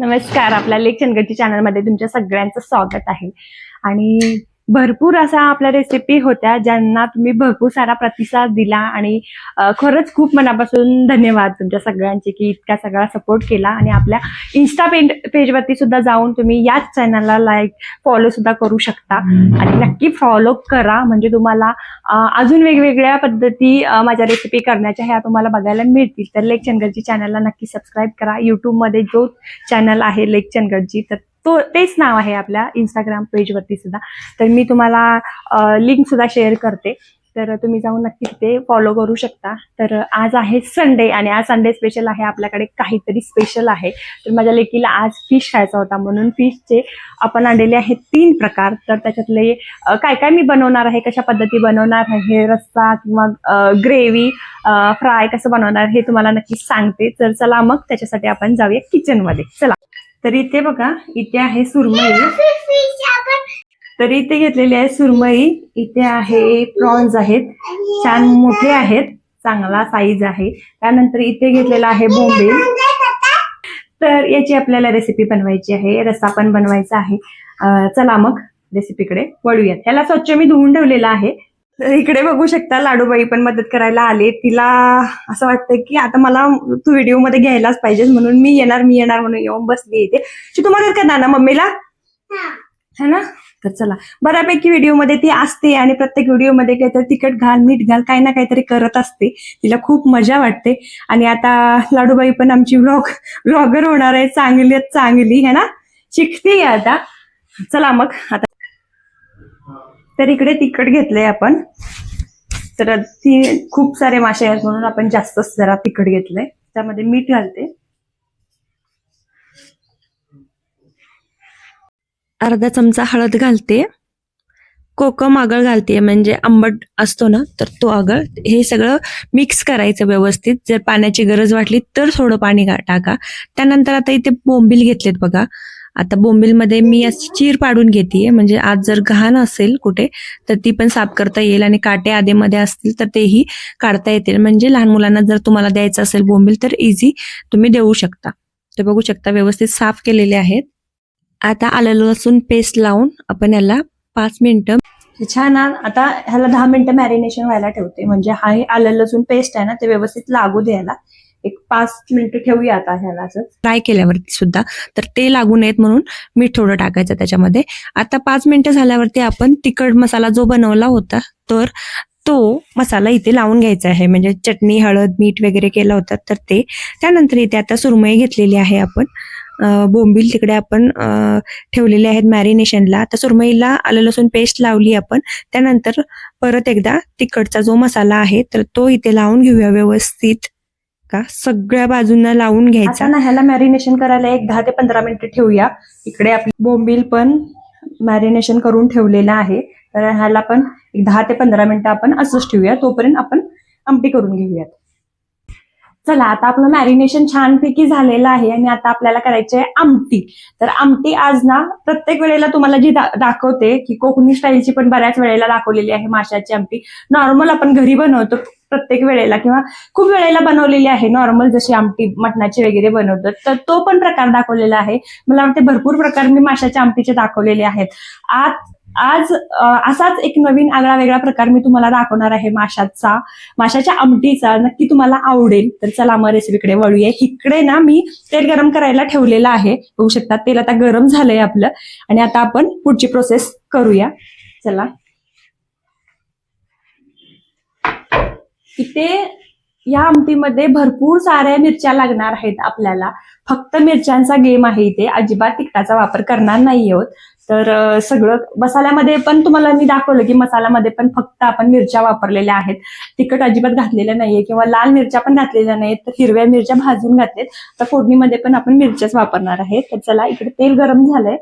नमस्कार. आपल्या लेक चंदगडची चॅनलमध्ये तुमच्या सगळ्यांचं स्वागत आहे. आणि भरपूर अशा आपल्या रेसिपी होत्या ज्यांना तुम्ही भरपूर सारा प्रतिसाद दिला आणि खरंच खूप मनापासून धन्यवाद तुमच्या सगळ्यांचे की इतका सगळा सपोर्ट केला. आणि आपल्या इंस्टा पेजवरती सुद्धा जाऊन तुम्ही याच चॅनलला फॉलो सुद्धा करू शकता आणि नक्की फॉलो करा. म्हणजे तुम्हाला अजून वेगवेगळ्या पद्धती माझ्या रेसिपी करण्याच्या ह्या तुम्हाला बघायला मिळतील. तर लेक चंदगडची चॅनलला नक्की सबस्क्राईब करा. यूट्यूबमध्ये जो चॅनल आहे लेक चंदगडची तर तेच नाव आहे आपल्या इंस्टाग्राम पेजवरती सुद्धा. तर मी तुम्हाला लिंक सुद्धा शेअर करते, तर तुम्ही जाऊन नक्की तिथे फॉलो करू शकता. तर आज आहे संडे आणि आज संडे स्पेशल आहे, आपल्याकडे काहीतरी स्पेशल आहे. तर माझ्या लेकीला आज फिश खायचा होता म्हणून फिशचे आपण आणलेले आहेत 3 प्रकार. तर त्याच्यातले काय काय मी बनवणार आहे, कशा पद्धती बनवणार आहे, रस्सा किंवा ग्रेव्ही, फ्राय कसं बनवणार हे तुम्हाला नक्की सांगते. तर चला मग त्याच्यासाठी आपण जाऊया किचनमध्ये. चला. तर इथे बघा, इथे आहे सुरमई. तर इथे घेतलेली आहे सुरमई. इथे आहे प्रॉन्स आहेत, छान मोठे आहेत, चांगला साईज आहे. त्यानंतर इथे घेतलेला आहे बोंबील. तर याची आपल्याला रेसिपी बनवायची आहे, रस्सा पण बनवायचा आहे. चला मग रेसिपीकडे वळूयात. ह्याला स्वच्छ मी धुवून ठेवलेला आहे. तर इकडे बघू शकता लाडूबाई पण मदत करायला आले. तिला असं वाटतं की आता मला तू व्हिडिओ मध्ये घ्यायलाच पाहिजे म्हणून मी येणार म्हणून येऊन बसली इथे. तू मदत करणार ना मम्मीला, है ना? तर चला, बऱ्यापैकी व्हिडिओमध्ये ती असते आणि प्रत्येक व्हिडिओमध्ये काहीतरी तिखट घाल, मीठ घाल, काही ना काहीतरी करत असते. तिला खूप मजा वाटते. आणि आता लाडूबाई पण आमची व्लॉगर होणार आहे, चांगली है ना, शिकते आता. चला मग आता. तर इकडे तिखट घेतलंय आपण. तर खूप सारे मासे आहेत म्हणून आपण जास्तच जरा तिखट घेतलंय. त्यामध्ये मीठ घालते, अर्धा चमचा हळद घालते, कोकम आगळ घालते, म्हणजे आंबट असतो ना तर तो आगळ. हे सगळं मिक्स करायचं व्यवस्थित. जर पाण्याची गरज वाटली तर थोडं पाणी टाका. त्यानंतर आता इथे बोंबील घेतलेत बघा. आता बोंबीलमध्ये मी अशी चीर पाडून घेते, म्हणजे आज जर घाण असेल कुठे तर ती पण साफ करता येईल आणि काटे आधेमध्ये असतील तर तेही काढता येतील. म्हणजे लहान मुलांना जर तुम्हाला द्यायचं असेल बोंबील तर इझी तुम्ही देऊ शकता. तर बघू शकता व्यवस्थित साफ केलेले आहेत. आता आलं लसूण पेस्ट लावून आपण याला 5 मिनिटं छान. आता ह्याला 10 मिनिटं मॅरिनेशन व्हायला ठेवते. म्हणजे हा आलं लसूण पेस्ट आहे ना ते व्यवस्थित लागू द्यायला एक 5 मिनिटं ठेवूया. आता ह्याला असं फ्राय केल्यावरती सुद्धा तर ते लागू नयेत म्हणून मीठ थोडं टाकायचं त्याच्यामध्ये. आता 5 मिनिटं झाल्यावरती आपण तिखट मसाला जो बनवला होता तर तो मसाला इथे लावून घ्यायचा आहे. म्हणजे चटणी, हळद, मीठ वगैरे केलं होतं तर ते. त्यानंतर इथे आता सुरमई घेतलेली आहे आपण. बोंबील तिकडे आपण ठेवलेले आहेत मॅरिनेशनला. आता सुरमईला आलं लसूण पेस्ट लावली आपण. त्यानंतर परत एकदा तिखटचा जो मसाला आहे तर तो इथे लावून घेऊया व्यवस्थित. का सगळ्या बाजूंना लावून घ्यायचा. आता ह्याला मॅरिनेशन करायला एक 10 ते 15 मिनिटं ठेवूया. इकडे आपली बोंबील पण मॅरिनेशन करून ठेवलेला आहे. तर ह्याला पण एक 10 ते 15 मिनिटं आपण असंच ठेवूया. तोपर्यंत आपण आमटी करून घेऊयात. चला, आता आपलं मॅरिनेशन छानपैकी झालेलं आहे आणि आता आपल्याला करायची आहे आमटी. तर आमटी आज ना प्रत्येक वेळेला तुम्हाला जी दाखवते की कोकणी स्टाईलची पण बऱ्याच वेळेला दाखवलेली आहे माशाची आमटी. नॉर्मल आपण घरी बनवतो प्रत्येक वेळेला किंवा खूप वेळेला बनवलेली आहे नॉर्मल, जशी आमटी मटणाची वगैरे बनवतात तर तो पण प्रकार दाखवलेला आहे. मला वाटते भरपूर प्रकार मी माशाच्या आमटीचे दाखवलेले आहेत. आज असाच एक नवीन आगळा वेगळा प्रकार मी तुम्हाला दाखवणार आहे माशाच्या आमटीचा. नक्की तुम्हाला आवडेल. तर चला मग रेसिपीकडे वळूया. इकडे ना मी तेल गरम करायला ठेवलेलं आहे. बघू शकता तेल आता गरम झालंय आपलं आणि आता आपण पुढची प्रोसेस करूया. चला. इथे या आमटीमध्ये भरपूर साऱ्या मिरच्या लागणार आहेत आपल्याला. फक्त मिरच्यांचा गेम आहे इथे, अजिबात तिखटाचा वापर करणार नाही आहोत. तर सगळं मसाल्यामध्ये पण तुम्हाला मी दाखवलं की मसाल्यामध्ये पण फक्त आपण मिरच्या वापरलेल्या आहेत. तिखट अजिबात घातलेलं नाहीये किंवा लाल मिरच्या पण घातलेल्या नाहीत. तर हिरव्या मिरच्या भाजून घातलेत. तर फोडणीमध्ये पण आपण मिरच्याच वापरणार आहे. तर चला, इकडे तेल गरम झालंय.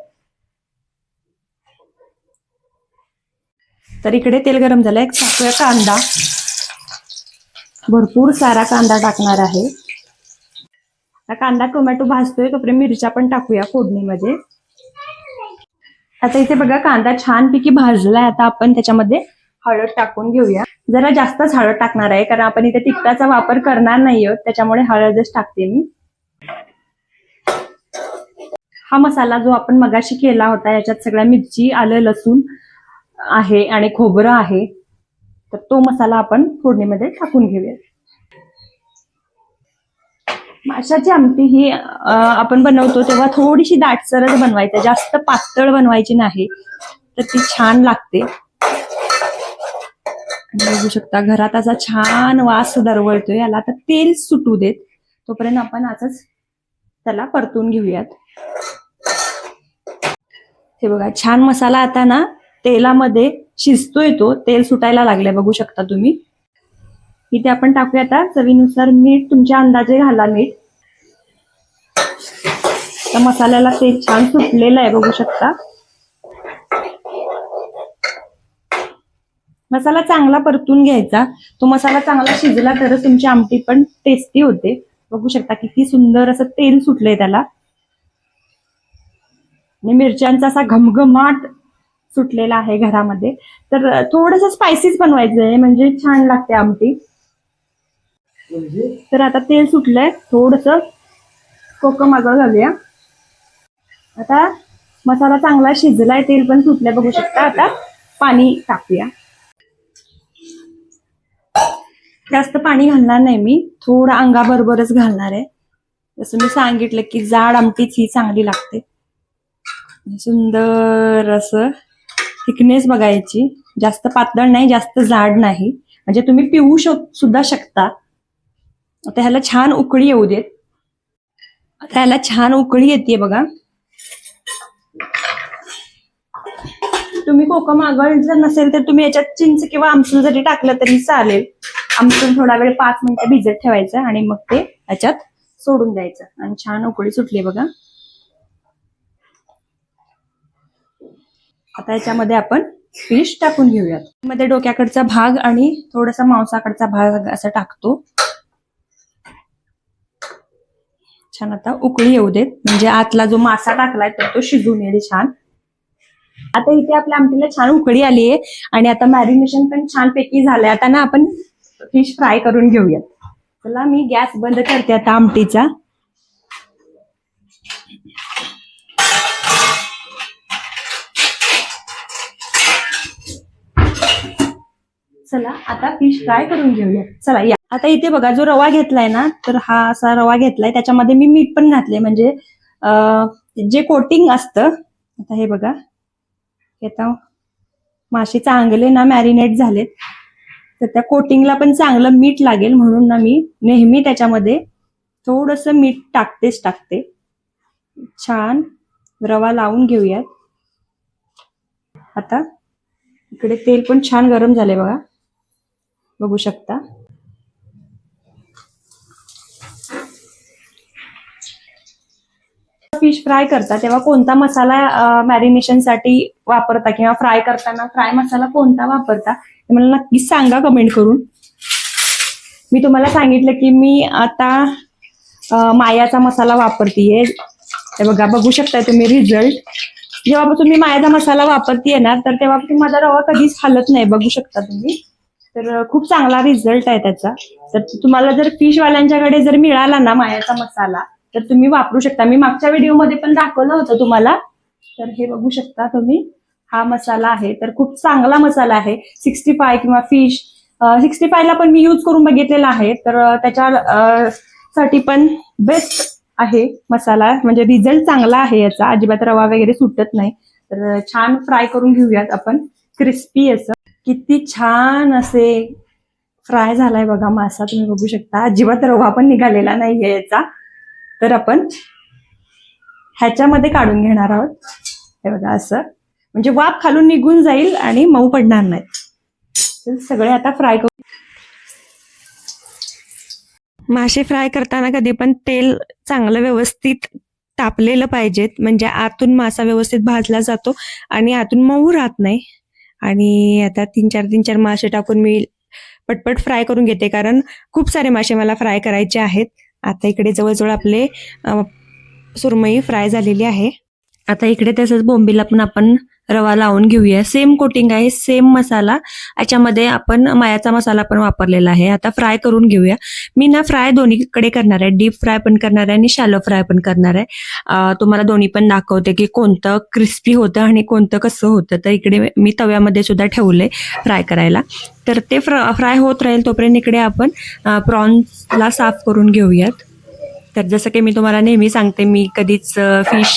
तर इकडे तेल गरम झालंय. टाकूया कांदा. भरपूर सारा कांदा टाकणार आहे. कांदा टोमॅटो भाजतोय तोपर्यंत मिरच्या पण टाकूया फोडणीमध्ये. आता इथे बघा कांदा छानपैकी भाजलाय. आता आपण त्याच्यामध्ये हळद टाकून घेऊया. जरा जास्तच हळद टाकणार आहे कारण आपण इथे तिखटाचा वापर करणार नाही आहोत, त्याच्यामुळे हळदच टाकते मी. हा मसाला जो आपण मगाशी केला होता याच्यात सगळ्या मिरची, आलं, लसूण आहे आणि खोबरं आहे, तर तो मसाला आपण फोडणीमध्ये टाकून घेऊया. माशाची आमटी ही आपण बनवतो तेव्हा थोडीशी दाटसरच बनवायची, जास्त पातळ बनवायची नाही, तर ती छान लागते. बघू शकता घरात असा छान वास दरवळतोय. याला तर तेल सुटू देत, तोपर्यंत आपण असंच त्याला परतून घेऊयात. हे बघा छान मसाला आता ना तेलामध्ये शिजतोय, तो तेल सुटायला लागले बघू शकता तुम्ही. इथे आपण टाकूया आता चवीनुसार मीठ, तुमच्या अंदाजे घाला मीठ. तर मसाल्याला तेल छान सुटलेलं आहे बघू शकता. मसाला चांगला परतून घ्यायचा, तो मसाला चांगला शिजला तरच तुमची आमटी पण टेस्टी होते. बघू शकता किती सुंदर असं तेल सुटलंय त्याला आणि मिरच्यांचा असा घमघमाट सुटलेला आहे घरामध्ये. तर थोडंसं स्पायसीच बनवायचं आहे म्हणजे छान लागते आमटी. तर आता तेल सुटलंय, थोडंसं कोकम आगळ घालूया. आता मसाला चांगला शिजलाय, तेल पण सुटलंय बघू शकता. आता पाणी टाकूया. जास्त पाणी घालणार नाही मी, थोडं अंगाबरोबरच घालणार आहे. जसं मी सांगितलं की जाड आमटीच ही चांगली लागते. सुंदर असं थिकनेस बघायची, जास्त पातळ नाही जास्त जाड नाही, म्हणजे तुम्ही पिऊ सुद्धा शकता. आता ह्याला छान उकळी येऊ देत. आता ह्याला छान उकळी येते बघा. तुम्ही कोकम आगळ जर नसेल तर तुम्ही याच्यात चिंच किंवा आमसूल जरी टाकलं तरी चालेल. आमसूल थोडा वेळ 5 मिनिटं भिजत ठेवायचं आणि मग ते याच्यात सोडून द्यायचं. आणि छान उकळी सुटली बघा. आता याच्यामध्ये आपण फिश टाकून घेऊयात. मध्ये डोक्याकडचा भाग आणि थोडासा मांसाकडचा भाग असं टाकतो. छान आता उकळी येऊ देत, म्हणजे आतला जो मासा टाकलाय तर तो शिजून येईल छान. आता इथे आपल्या आमटीला छान उकळी आली आहे आणि आता मॅरिनेशन पण छानपैकी झालंय. आता ना आपण फिश फ्राय करून घेऊयात. चला मी गॅस बंद करते आता आमटीचा. चला आता फिश फ्राय करून घेऊया. चला या. आता इथे बघा जो रवा घेतलाय ना, तर हा असा रवा घेतलाय, त्याच्यामध्ये मी मीठ पण घातले, म्हणजे जे कोटिंग असतं. आता हे बघा, आता मासे चांगले ना मॅरिनेट झालेत, तर त्या कोटिंगला पण चांगलं मीठ लागेल म्हणून ना मी नेहमी त्याच्यामध्ये थोडंसं मीठ टाकते. छान रवा लावून घेऊयात. आता इकडे तेल पण छान गरम झाले बघा, बघू शकता. फिश फ्राय करता तेव्हा कोणता मसाला मॅरिनेशन साठी वापरता किंवा फ्राय करताना फ्राय मसाला कोणता वापरता ते मला नक्कीच सांगा कमेंट करून. मी तुम्हाला सांगितलं की मी आता मायाचा मसाला वापरतीये. हे बघा, बघू शकता तुम्ही रिझल्ट. जेव्हापासून मी मायाचा मसाला वापरतीये ना, तर तेव्हापासून माझा रवा कधीच हालत नाही, बघू शकता तुम्ही. तर खूप चांगला रिझल्ट आहे त्याचा. तर तुम्हाला जर फिशवाल्यांच्याकडे जर मिळाला ना मायाचा मसाला, तर तुम्ही वापरू शकता. मी मागच्या व्हिडिओमध्ये पण दाखवलं होतं तुम्हाला. तर हे बघू शकता तुम्ही, हा मसाला आहे, तर खूप चांगला मसाला आहे. 65 किंवा फिश 65 ला पण मी यूज करून बघितलेला आहे, तर त्याच्या साठी पण बेस्ट आहे मसाला, म्हणजे रिझल्ट चांगला आहे याचा, अजिबात रवा वगैरे सुटत नाही. तर छान फ्राय करून घेऊयात आपण, क्रिस्पी असं. किती छान असे फ्राय झालाय बघा मासा, तुम्ही बघू शकता. अजिबात रवा पण निघालेला नाहीये याचा. तर आपण ह्याच्यामध्ये काढून घेणार आहोत. हे बघा असं, म्हणजे वाफ खालून निघून जाईल आणि मऊ पडणार नाही. तर सगळे आता फ्राय करू. मासे फ्राय करताना कधी पण तेल चांगलं व्यवस्थित तापलेलं पाहिजेत, म्हणजे आतून मासा व्यवस्थित भाजला जातो आणि आतून मऊ राहत नाही. आणि आता 3-4 मासे टाकून मी पटपट फ्राय करून घेते, कारण खूप सारे मासे मला फ्राय करायचे आहेत. आता इकडे जवळजवळ आपले सुरमई फ्राय झालेली आहे. आता इकडे तसंच बोंबीला पण आपण रवा लावून घेऊया. सेम कोटिंग आहे, सेम मसाला. याच्यामध्ये आपण मायाचा मसाला पण वापरलेला आहे. आता फ्राय करून घेऊया. मी ना फ्राय दोन्हीकडे करणार आहे, डीप फ्राय पण करणार आहे आणि शॅलो फ्राय पण करणार आहे. तुम्हाला दोन्ही पण दाखवते की कोणतं क्रिस्पी होतं आणि कोणतं कसं होतं. तर इकडे मी तव्यामध्ये सुद्धा ठेवलंय फ्राय करायला. तर ते फ्राय होत राहील तोपर्यंत इकडे आपण प्रॉन्सला साफ करून घेऊयात. तर जसं की मी तुम्हाला नेहमी सांगते, मी कधीच फिश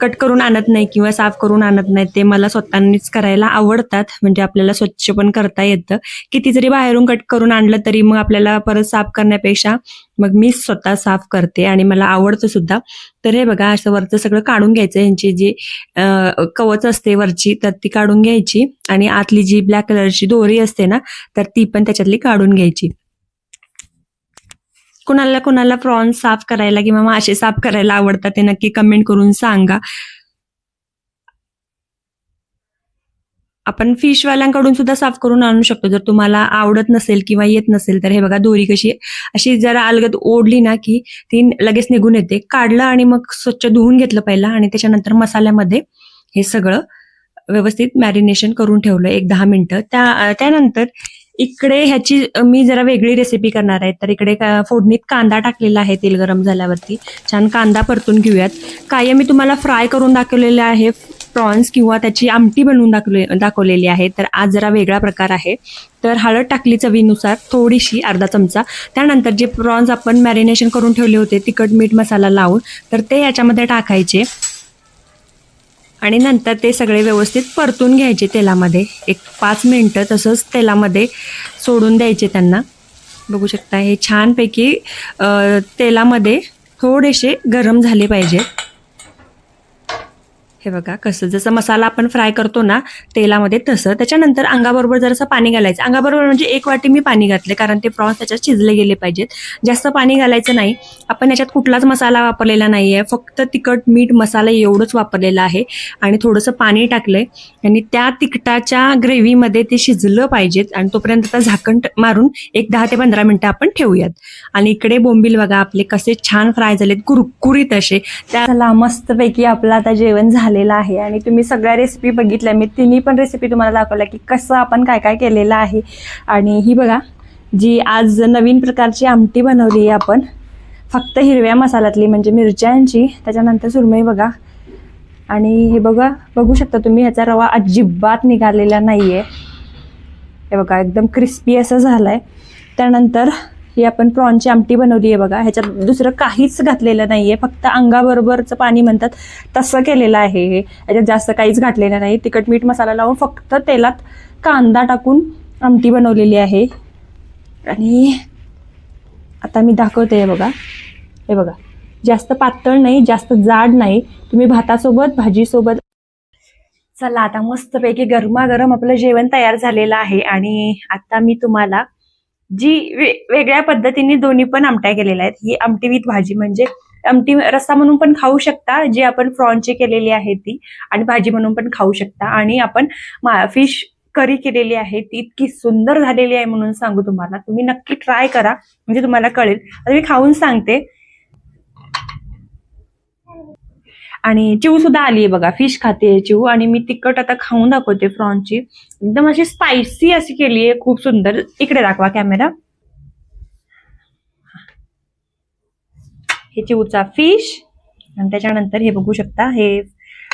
कट करून आणत नाही किंवा साफ करून आणत नाही. ते मला स्वतःनीच करायला आवडतात, म्हणजे आपल्याला स्वच्छ पण करता येतं. किती जरी बाहेरून कट करून आणलं तरी मग आपल्याला परत साफ करण्यापेक्षा मग मी स्वतः साफ करते आणि मला आवडतं सुद्धा. तर हे बघा, असं वरचं सगळं काढून घ्यायचं. यांची जी कवच असते वरची, तर ती काढून घ्यायची आणि आतली जी ब्लॅक कलरची दोरी असते ना, तर ती पण त्याच्यातली काढून घ्यायची. कुणाला कुणाला प्रॉन्स साफ करायला किंवा मासे साफ करायला आवडतात ते नक्की कमेंट करून सांगा. आपण फिशवाल्यांकडून सुद्धा साफ करून आणू शकतो जर तुम्हाला आवडत नसेल किंवा येत नसेल तर. हे बघा, दोरी कशी अशी जरा अलगद ओढली ना की ती लगेच निघून येते. काढलं आणि मग स्वच्छ धुवून घेतलं पहिला आणि त्याच्यानंतर मसाल्यामध्ये हे सगळं व्यवस्थित मॅरिनेशन करून ठेवलं 1-10 मिनिटं. त्यानंतर इकडे ह्याची मी जरा वेगळी रेसिपी करणार आहे. तर इकडे फोडणीत कांदा टाकलेला आहे. तेल गरम झाल्यावरती छान कांदा परतून घेऊयात. कायम मी तुम्हाला फ्राय करून दाखवलेले आहे प्रॉन्स किंवा त्याची आमटी बनवून दाखवलेली आहे. तर आज जरा वेगळा प्रकार आहे. तर हळद टाकली चवीनुसार थोडीशी, अर्धा चमचा. त्यानंतर जे प्रॉन्स आपण मॅरिनेशन करून ठेवले होते तिखट मीठ मसाला लावून, तर ते याच्यामध्ये टाकायचे आणि नंतर ते सगळे व्यवस्थित परतून घ्यायचे तेलामध्ये. 5 मिनिटं तसंच तेलामध्ये सोडून द्यायचे त्यांना. बघू शकता हे छानपैकी तेलामध्ये थोडेसे गरम झाले पाहिजे. हे बघा, कसं जसं मसाला आपण फ्राय करतो ना तेलामध्ये तसं. त्याच्यानंतर अंगाबरोबर जरासं पाणी घालायचं. अंगाबरोबर म्हणजे 1 वाटी मी पाणी घातले, कारण ते प्रॉन्स त्याच्यात शिजले गेले पाहिजेत. जास्त पाणी घालायचं नाही. आपण याच्यात कुठलाच मसाला वापरलेला नाही आहे, फक्त तिखट मीठ मसाला एवढंच वापरलेलं आहे आणि थोडंसं पाणी टाकलंय आणि त्या तिखटाच्या ग्रेव्हीमध्ये ते शिजलं पाहिजेत. आणि तोपर्यंत आता झाकण मारून 10 ते 15 मिनिटं आपण ठेवूयात. आणि इकडे बोंबील बघा आपले कसे छान फ्राय झालेत, कुरकुरीत असे. त्याला मस्तपैकी आपलं आता जेवण झालेलं आहे. आणि तुम्ही सगळ्या रेसिपी बघितल्या, मी तिन्ही पण रेसिपी तुम्हाला दाखवल्या की कसं आपण काय काय केलेलं आहे. आणि ही बघा, जी आज नवीन प्रकारची आमटी बनवली आहे आपण, फक्त हिरव्या मसाल्यातली, म्हणजे मिरच्यांची. त्याच्यानंतर सुरमई बघा. आणि हे बघू शकता तुम्ही, ह्याचा रवा अजिबात निघालेला नाहीये. हे बघा, एकदम क्रिस्पी असं झालंय. त्यानंतर ही आपण प्रॉनची आमटी बनवली आहे बघा. ह्याच्यात दुसरं काहीच घातलेलं नाहीये, फक्त अंगाबरोबरचं पाणी म्हणतात तसं केलेलं आहे हे. ह्याच्यात जास्त काहीच घातलेलं नाही. तिखट मीठ मसाला लावून फक्त तेलात कांदा टाकून आमटी बनवलेली आहे. आणि आता मी दाखवते बघा. हे बघा, जास्त पातळ नाही, जास्त जाड नाही. तुम्ही भातासोबत, भाजीसोबत. चला, आता मस्तपैकी गरमागरम आपलं जेवण तयार झालेलं आहे. आणि आता मी तुम्हाला जी वेगळ्या पद्धतीने दोन्ही पण आमट्या केलेल्या आहेत, ही आमटी विथ भाजी, म्हणजे आमटी रस्सा म्हणून पण खाऊ शकता जी आपण प्रॉनची केलेली आहे ती, आणि भाजी म्हणून पण खाऊ शकता. आणि आपण फिश करी केलेली आहे ती इतकी सुंदर झालेली आहे म्हणून सांगू तुम्हाला. तुम्ही नक्की ट्राय करा, म्हणजे तुम्हाला कळेल. आता मी खाऊन सांगते. आणि चिव सुद्धा आली आहे बघा, फिश खाते चिव. आणि मी तिखट आता खाऊन दाखवते प्रॉनची. एकदम अशी स्पायसी अशी केली आहे, खूप सुंदर. इकडे दाखवा कॅमेरा. हे चिवचा फिश आणि त्याच्यानंतर हे बघू शकता, हे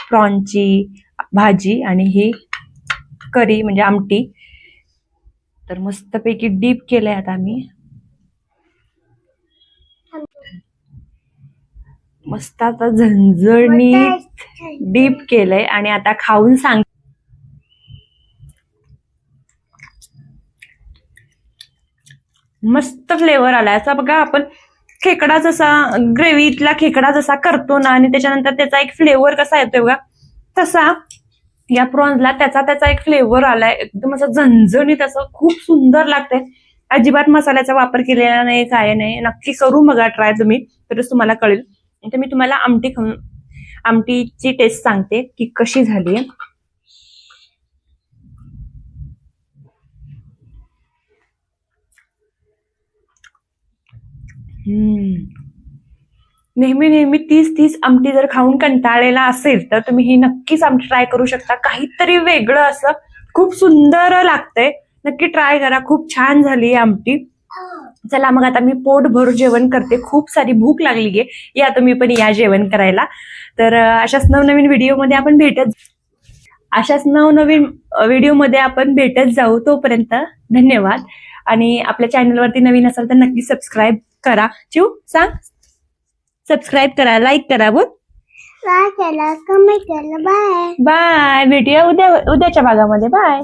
प्रॉनची भाजी आणि ही करी म्हणजे आमटी. तर मस्तपैकी डीप केलंय आता मी, मस्त आता झणझणीत डीप केलंय. आणि आता खाऊन सांग. मस्त फ्लेवर आलाय असा बघा. आपण खेकडा जसा, ग्रेव्हीतला खेकडा जसा करतो ना, आणि त्याच्यानंतर त्याचा एक फ्लेवर कसा येतोय बघा, तसा या प्रॉन्सला त्याचा एक फ्लेवर आलाय. एकदम असं झणझणीत, असं खूप सुंदर लागतंय. अजिबात मसाल्याचा वापर केलेला नाही, काय नाही. नक्की करून बघा ट्राय तुम्ही, तरच तुम्हाला कळेल. तर मी तुम्हाला आमटीची टेस्ट सांगते की कशी झाली. नेहमी नेहमी तीच आमटी जर खाऊन कंटाळलेला असेल तर तुम्ही ही नक्कीच आमटी ट्राय करू शकता. काहीतरी वेगळं असं खूप सुंदर लागतंय. नक्की ट्राय करा. खूप छान झाली ही आमटी. चला मग आता मी पोट भरून जेवण करते. खूप सारी भूक लागली आहे. या तुम्ही पण या जेवण करायला. तर अशाच नवनवीन व्हिडिओमध्ये आपण भेटत जाऊ. तोपर्यंत धन्यवाद. आणि आपल्या चॅनलवरती नवीन असाल तर नक्की सबस्क्राईब करा. चिऊ सांग, सबस्क्राईब करा, लाईक करा. बोल कमेंट केलं. Bye bye. भेटूया उद्याच्या भागामध्ये. बाय.